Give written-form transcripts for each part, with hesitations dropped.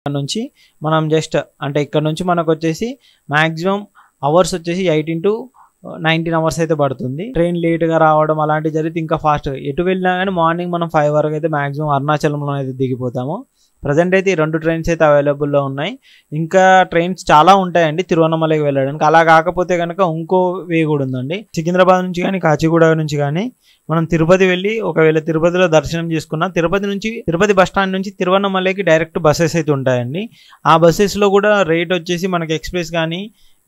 నుంచి మనం జస్ట్ అంటే ఇక్కడ నుంచి మనకు వచ్చేసి మాక్సిమం అవర్స్ వచ్చేసి 18 to 19 అవర్స్ అయితే పడుతుంది. ట్రైన్ లేట్గా రావడం అలాంటివి జరిగితే ఇంకా ఫాస్ట్గా ఎటు వెళ్ళినా కానీ మార్నింగ్ మనం 5 వరకు అయితే మాక్సిమం అరుణాచలంలో అయితే దిగిపోతాము. ప్రజెంట్ అయితే ఈ 2 ట్రైన్స్ అయితే అవైలబుల్లో ఉన్నాయి. ఇంకా ట్రైన్స్ చాలా ఉంటాయండి తిరువన్నమలైకి వెళ్ళడానికి. అలా కాకపోతే కనుక ఇంకో వే కూడా ఉందండి. సికింద్రాబాద్ నుంచి కానీ కాచిగూడ నుంచి కానీ మనం తిరుపతి వెళ్ళి ఒకవేళ తిరుపతిలో దర్శనం చేసుకున్నా తిరుపతి బస్ స్టాండ్ నుంచి తిరువన్నమలైకి డైరెక్ట్ బస్సెస్ అయితే ఉంటాయండి. ఆ బస్సెస్లో కూడా రేట్ వచ్చేసి మనకి ఎక్స్ప్రెస్ కానీ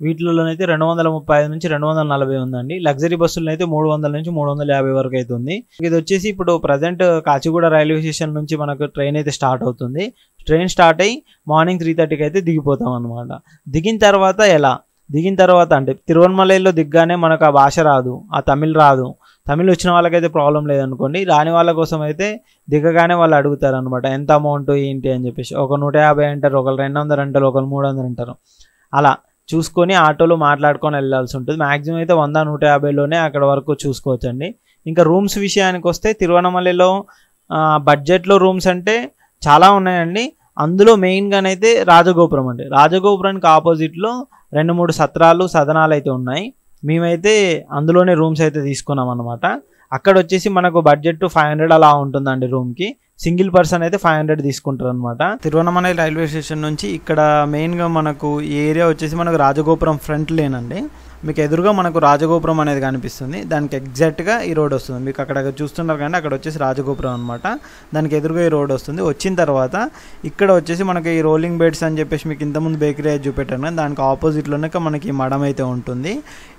వీటిలోనైతే 235 నుంచి 240 ఉందండి. లగ్జరీ బస్సుల్లో అయితే 300 నుంచి 350 వరకు అయితే ఉంది. ఇది వచ్చేసి ఇప్పుడు ప్రజెంట్ కాచిగూడ రైల్వే స్టేషన్ నుంచి మనకు ట్రైన్ అయితే స్టార్ట్ అవుతుంది. ట్రైన్ స్టార్ట్ అయ్యి మార్నింగ్ 3:30కి అయితే దిగిపోతాం అనమాట. దిగిన తర్వాత అంటే తిరువన్నమలైలో దిగ్గానే మనకు ఆ భాష రాదు, ఆ తమిళ్ రాదు. తమిళ్ వచ్చిన వాళ్ళకైతే ప్రాబ్లం లేదనుకోండి. రాని వాళ్ళ కోసం అయితే దిగగానే వాళ్ళు అడుగుతారు అనమాట ఎంత అమౌంట్ ఏంటి అని చెప్పేసి. ఒక 150 అంటారు, ఒకరు 200 అంటారు, ఒకరు 300 అంటారు. అలా చూసుకొని ఆటోలో మాట్లాడుకొని వెళ్ళాల్సి ఉంటుంది. మ్యాక్సిమం అయితే 100-150లోనే అక్కడ వరకు చూసుకోవచ్చండి. ఇంకా రూమ్స్ విషయానికి వస్తే తిరువన్నమలైలో బడ్జెట్లో రూమ్స్ అంటే చాలా ఉన్నాయండి. అందులో మెయిన్గానైతే రాజగోపురం అండి. రాజగోపురానికి ఆపోజిట్లో 2-3 సదనాలు అయితే ఉన్నాయి. మేమైతే అందులోనే రూమ్స్ అయితే తీసుకున్నాం అనమాట. అక్కడ వచ్చేసి మనకు బడ్జెట్ 500 అలా ఉంటుందండి రూమ్కి. సింగిల్ పర్సన్ అయితే 500 తీసుకుంటారు అనమాట. తిరువన్నమలై రైల్వే స్టేషన్ నుంచి ఇక్కడ మెయిన్గా మనకు ఈ ఏరియా వచ్చేసి మనకు రాజగోపురం ఫ్రంట్ లేన్ అండి. మీకు ఎదురుగా మనకు రాజగోపురం అనేది కనిపిస్తుంది. దానికి ఎగ్జాక్ట్గా ఈ రోడ్ వస్తుంది. మీకు అక్కడ చూస్తున్నారు కానీ అక్కడ వచ్చేసి రాజగోపురం అనమాట. దానికి ఎదురుగా ఈ రోడ్ వస్తుంది. వచ్చిన తర్వాత ఇక్కడ వచ్చేసి మనకి ఈ రోలింగ్ బెడ్స్ అని చెప్పేసి మీకు ఇంతకుముందు బేకరీ అయితే చూపెట్టాను కానీ దానికి ఆపోజిట్లోనే మనకి ఈ మడం అయితే ఉంటుంది.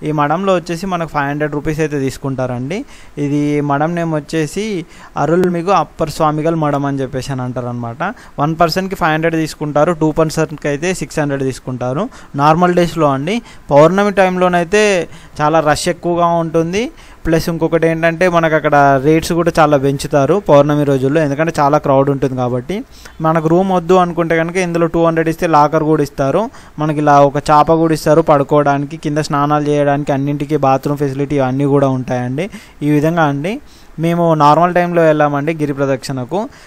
ఈ మడంలో వచ్చేసి మనకు 500 రూపీస్ అయితే తీసుకుంటారండి. ఇది మడం నేమ్ వచ్చేసి అరుల్మిగు అప్పర్ స్వామిగల్ మడం అని చెప్పేసి అని అంటారు అనమాట. 1 పర్సన్కి 500 తీసుకుంటారు, 2 పర్సన్కి అయితే 600 తీసుకుంటారు. నార్మల్ డేస్లో అండి. పౌర్ణమి టైంలో అయితే చాలా రష్ ఎక్కువగా ఉంటుంది. ప్లస్ ఇంకొకటి ఏంటంటే మనకు అక్కడ రేట్స్ కూడా చాలా పెంచుతారు పౌర్ణమి రోజుల్లో, ఎందుకంటే చాలా క్రౌడ్ ఉంటుంది కాబట్టి. మనకు రూమ్ వద్దు అనుకుంటే కనుక ఇందులో 200 ఇస్తే లాకర్ కూడా ఇస్తారు. మనకి ఇలా ఒక చాప కూడా ఇస్తారు పడుకోవడానికి, కింద స్నానాలు చేయడానికి, అన్నింటికి బాత్రూమ్ ఫెసిలిటీ అన్నీ కూడా ఉంటాయండి. ఈ విధంగా అండి మేము నార్మల్ టైంలో వెళ్ళామండి గిరి ప్రదక్షిణకు.